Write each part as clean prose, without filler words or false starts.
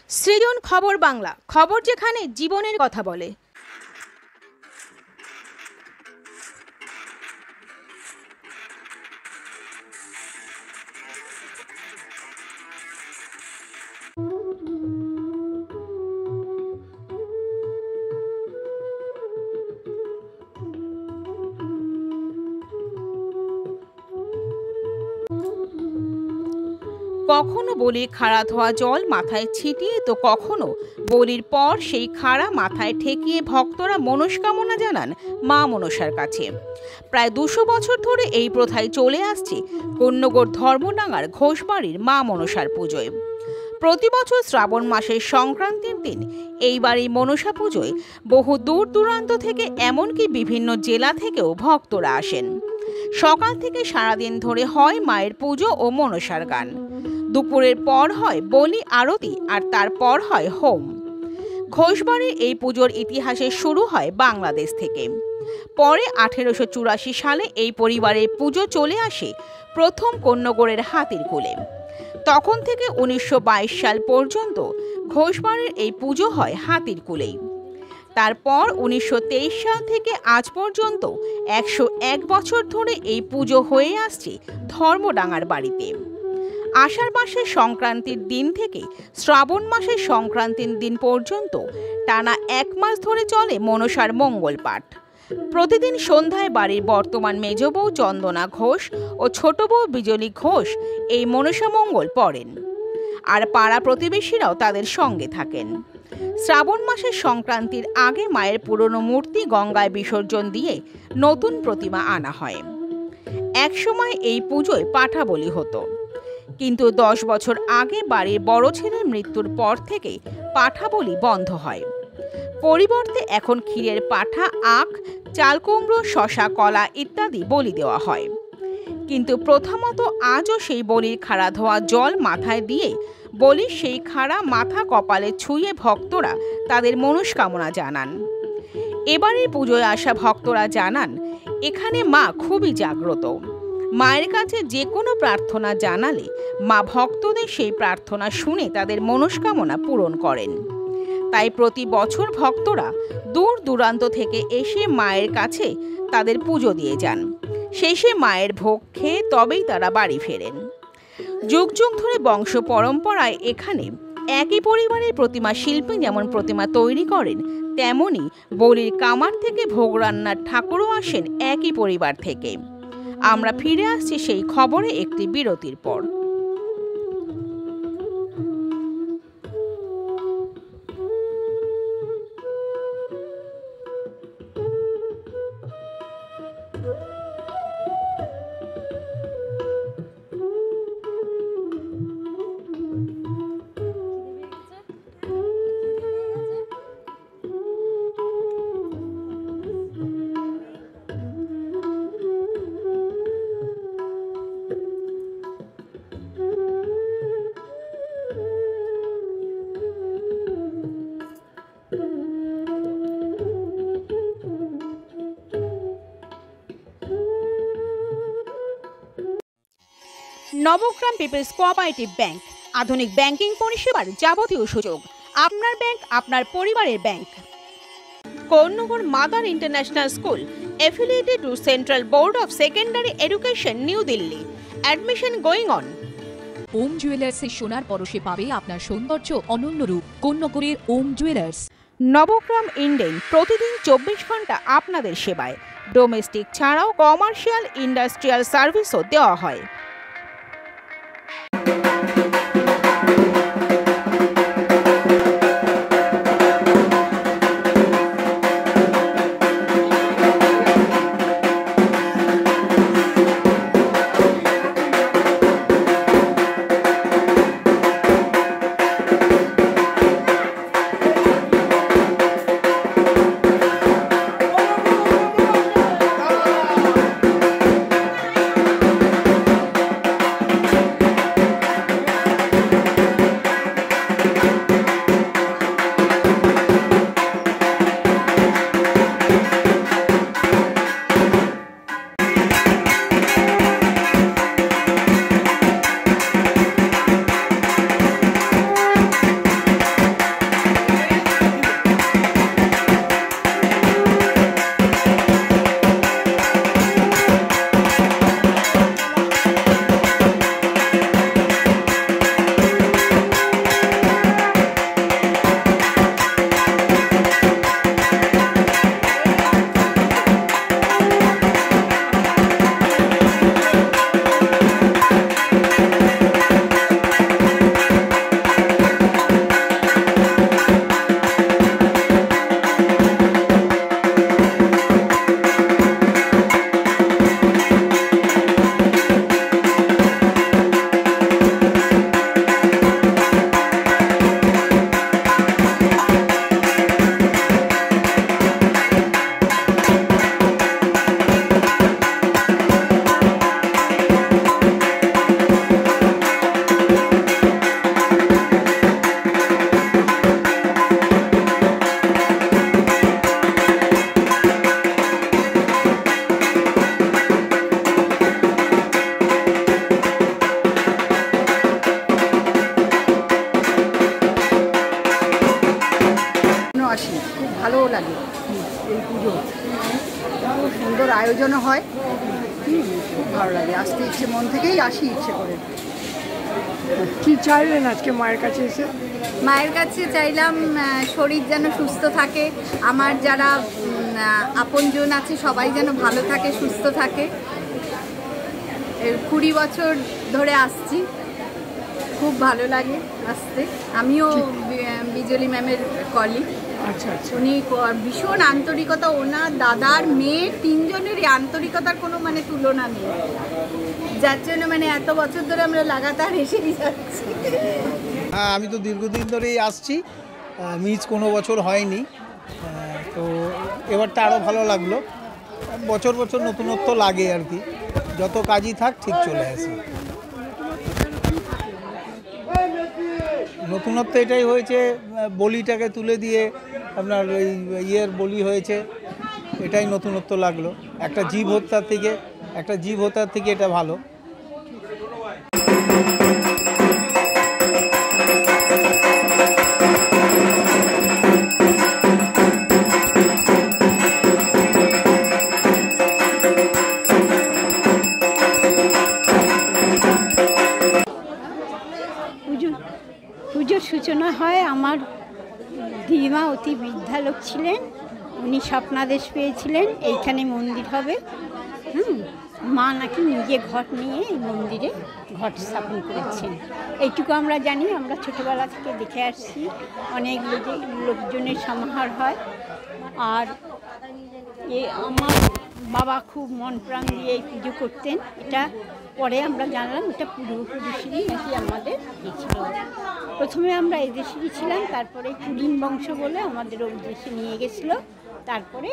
সৃজন খবর বাংলা, খবর যেখানে জীবনের কথা বলে। কখনো বলির খাড়া ধোয়া জল মাথায় ছিটিয়ে তো কখনো বলির পর সেই খাড়া মাথায় ঠেকিয়ে ভক্তরা মনস্কামনা জানান মা মনসার কাছে। প্রায় ২০০ বছর ধরে এই প্রথায় চলে আসছে কোন্নগর ধর্মডাঙ্গার ঘোষবাড়ির মা মনসার পুজোয়। প্রতি বছর শ্রাবণ মাসের সংক্রান্তির দিন এইবার এই মনসা পুজোয় বহু দূর দূরান্ত থেকে এমনকি বিভিন্ন জেলা থেকেও ভক্তরা আসেন। সকাল থেকে সারাদিন ধরে হয় মায়ের পুজো ও মনসার গান। দুপুরের পর হয় বলি আরতি আর তারপর হয় হোম। ঘোষবাড়ির এই পুজোর ইতিহাসে শুরু হয় বাংলাদেশ থেকে। পরে 1884 সালে এই পরিবারের পুজো চলে আসে প্রথম কোন্নগরের হাতির কুলে। তখন থেকে 1922 সাল পর্যন্ত ঘোষবাড়ির এই পুজো হয় হাতির কুলেই। তারপর 1923 সাল থেকে আজ পর্যন্ত 101 বছর ধরে এই পুজো হয়ে আসছে ধর্মডাঙ্গার বাড়িতে। আষাঢ় মাসের সংক্রান্তির দিন থেকে শ্রাবণ মাসের সংক্রান্তির দিন পর্যন্ত টানা 1 মাস ধরে চলে মনসার মঙ্গল পাঠ। প্রতিদিন সন্ধ্যায় বাড়ির বর্তমান মেজ বউ চন্দনা ঘোষ ও ছোট বউ বিজলী ঘোষ এই মনসা মঙ্গল পড়েন, আর পাড়া প্রতিবেশীরাও তাদের সঙ্গে থাকেন। শ্রাবণ মাসের সংক্রান্তির আগে মায়ের পুরনো মূর্তি গঙ্গায় বিসর্জন দিয়ে নতুন প্রতিমা আনা হয়। একসময় এই পুজোয় পাঠা বলি হতো, কিন্তু 10 বছর আগে বাড়ির বড় ছেলের মৃত্যুর পর থেকে পাঠা বলি বন্ধ হয়। পরিবর্তে এখন ক্ষীরের পাঠা, আখ, চাল কুমড়ো, শশা, কলা ইত্যাদি বলি দেওয়া হয়। কিন্তু প্রথমত আজও সেই বলির খাড়া ধোয়া জল মাথায় দিয়ে বলির সেই খাড়া মাথা কপালে ছুঁয়ে ভক্তরা তাদের মনস্কামনা জানান। এবারে পুজোয় আসা ভক্তরা জানান এখানে মা খুবই জাগ্রত। মায়ের কাছে যে কোনো প্রার্থনা জানালে মা ভক্তদের সেই প্রার্থনা শুনে তাদের মনস্কামনা পূরণ করেন। তাই প্রতি বছর ভক্তরা দূর দূরান্ত থেকে এসে মায়ের কাছে তাদের পুজো দিয়ে যান। শেষে মায়ের ভোগ খেয়ে তবেই তারা বাড়ি ফেরেন। যুগ যুগ ধরে বংশ পরম্পরায় এখানে একই পরিবারের প্রতিমা শিল্পী যেমন প্রতিমা তৈরি করেন, তেমনি বলির কামার থেকে ভোগ রান্নার ঠাকুরও আসেন একই পরিবার থেকে। আমরা ফিরে আসছি সেই খবরে একটি বিরতির পর। নবগ্রাম পিপলস কোঅপারেটিভ ব্যাংক, আধুনিক ব্যাংকিং পরিষেবার যাবতীয় সুযোগ। আপনার ব্যাংক, আপনার পরিবারের bank. Konnagar mother international school affiliated to Central Board of Secondary Education, New Delhi. Admission going on. ওম জুয়েলার্সের সোনার পরশে পাবে আপনার সৌন্দর্য অনন্য রূপ। কোন্নগরের ওম জুয়েলার্স। নবগ্রাম ইন্ডেন প্রতিদিন 24 ঘন্টা আপনাদের সেবায়। ডোমেস্টিক ছাড়াও কমার্শিয়াল ইন্ডাস্ট্রিয়াল সার্ভিসও দেওয়া হয়। ভালোও লাগে এই পুজো, খুব সুন্দর আয়োজনও হয়, খুব ভালো লাগে, আসতে ইচ্ছে, মন থেকেই আসি ইচ্ছে করে। কি চাইলেন আজকে মায়ের কাছে এসে? মায়ের কাছে চাইলাম শরীর যেন সুস্থ থাকে, আমার যারা আপনজন আছে সবাই যেন ভালো থাকে, সুস্থ থাকে। 20 বছর ধরে আসছি, খুব ভালো লাগে আসতে। আমিও বিজলি ম্যামের কলিগ। আচ্ছা আচ্ছা, উনি ভীষণ আন্তরিকতা, ওনার দাদার মেয়ে 3 জনেরই আন্তরিকতার কোনো মানে তুলনা নেই, যার জন্য মানে এত বছর ধরে আমরা লাগাতার এসেই যাচ্ছি। হ্যাঁ, আমি তো দীর্ঘদিন ধরেই আসছি, মিস কোনো বছর হয়নি, তো এবারটা আরও ভালো লাগলো। বছর বছর নতুনত্ব লাগে আর কি, যত কাজই থাক ঠিক চলে আসে। নতুনত্ব এটাই হয়েছে, বলিটাকে তুলে দিয়ে আপনার ওই ইয়ের বলি হয়েছে, এটাই নতুনত্ব লাগলো। একটা জীব হত্যার থেকে এটা ভালো। পুজোর সূচনা হয়, আমার দিদিমা অতি বৃদ্ধা লোক ছিলেন, উনি স্বপ্নাদেশ পেয়েছিলেন এইখানে মন্দির হবে। মা নাকি নিজে ঘট নিয়ে এই মন্দিরে ঘট স্থাপন করেছেন, এইটুকু আমরা জানি। আমরা ছোটোবেলা থেকে দেখে আসছি, অনেক লোকজনের সমাহার হয়। আর আমার বাবা খুব মন প্রাণ দিয়ে এই পুজো করতেন, এটা পরে আমরা জানলাম এটা পূর্বপুরুষেরই নাকি আমাদের ছিল। প্রথমে আমরা এদেশেরই ছিলাম, তারপরে কুলিন বংশ বলে আমাদের ওই দেশে নিয়ে গেছিলো, তারপরে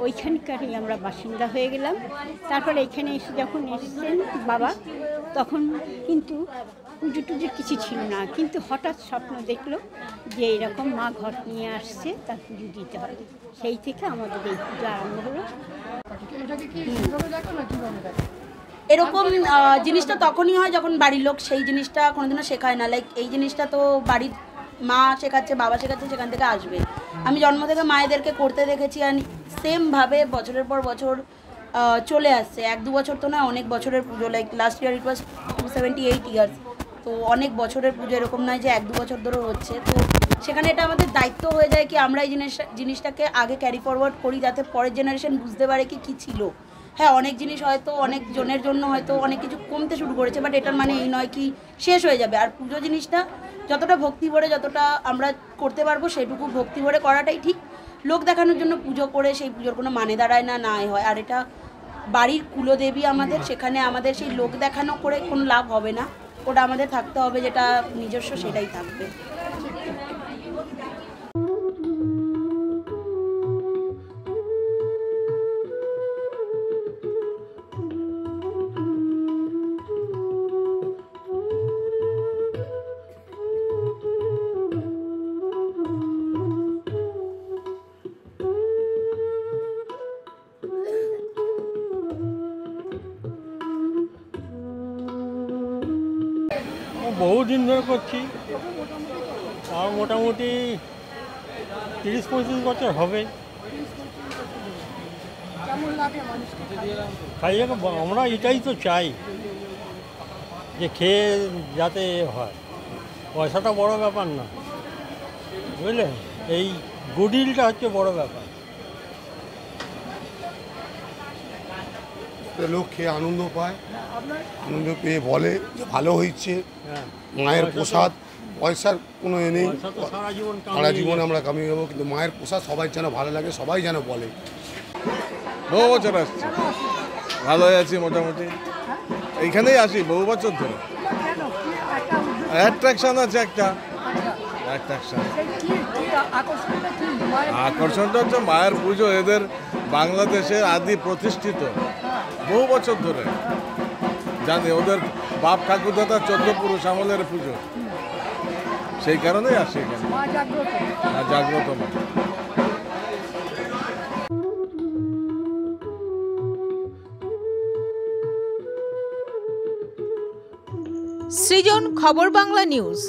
ওইখানকারই আমরা বাসিন্দা হয়ে গেলাম। তারপরে এখানে এসে যখন এসেছেন বাবা, তখন কিন্তু পুজো টুজো কিছু ছিল না, কিন্তু হঠাৎ স্বপ্ন দেখলো যে এরকম মা ঘট নিয়ে আসছে, তার পুজো দিতে হবে। সেই থেকে আমাদের এই পুজো আরম্ভ হলো। এরকম জিনিসটা তখনই হয় যখন বাড়ির লোক সেই জিনিসটা কোনোদিনও শেখায় না। লাইক এই জিনিসটা তো বাড়ির মা শেখাচ্ছে, বাবা শেখাচ্ছে, সেখান থেকে আসবে। আমি জন্ম থেকে মায়েদেরকে করতে দেখেছি, আর সেমভাবে বছরের পর বছর চলে আসছে। 1-2 বছর তো না, অনেক বছরের পুজো। লাইক লাস্ট ইয়ার ইট ওয়াজ 278 ইয়ার্স, তো অনেক বছরের পুজো, এরকম নয় যে 1-2 বছর ধরে হচ্ছে। তো সেখানে এটা আমাদের দায়িত্ব হয়ে যায় কি আমরা এই জিনিসটাকে আগে ক্যারি ফরওয়ার্ড করি, যাতে পরের জেনারেশন বুঝতে পারে কি কী ছিল। হ্যাঁ, অনেক জিনিস হয়তো অনেক জনের জন্য হয়তো অনেক কিছু কমতে শুরু করেছে, বাট এটার মানে এই নয় কি শেষ হয়ে যাবে। আর পুজো জিনিসটা যতটা ভক্তি ভরে যতটা আমরা করতে পারবো, সেটুকু ভক্তি ভরে করাটাই ঠিক। লোক দেখানোর জন্য পুজো করে সেই পুজোর কোনো মানে দাঁড়ায় না, না হয়। আর এটা বাড়ির কুলদেবী আমাদের, সেখানে আমাদের সেই লোক দেখানো করে কোনো লাভ হবে না, ওটা আমাদের থাকতে হবে যেটা নিজস্ব, সেটাই থাকবে। বহুদিন ধরে করছি, আর মোটামুটি 30-35 বছর হবে। আমরা এটাই তো চাই যে খেয়ে যাতে হয়, পয়সাটা বড় ব্যাপার না, বুঝলেন? এই গুডউইলটা হচ্ছে বড় ব্যাপার। লোক খেয়ে আনন্দ পায়, আনন্দ পেয়ে বলে যে ভালো হয়েছে, মায়ের প্রসাদ। পয়সার কোনো এ নেই, সারা জীবন আমরা কামিয়ে যাবো, কিন্তু মায়ের প্রসাদ সবাই যেন ভালো লাগে, সবাই যেন বলে। বহু বছর আসছি, ভালোই আছি মোটামুটি, এইখানেই আসি বহু বছর ধরে। অ্যাট্রাকশন আছে একটা, অ্যাট্রাকশন, আকর্ষণটা হচ্ছে মায়ের পুজো। এদের বাংলাদেশের আদি প্রতিষ্ঠিত, বহু বছর ধরে জানি, ওদের বাপ ঠাকুরদাদা 14 পুরুষ আমলের পুজো, সেই কারণেই আসি এখানে। জাগ্রত মা। সৃজন, খবর বাংলা নিউজ।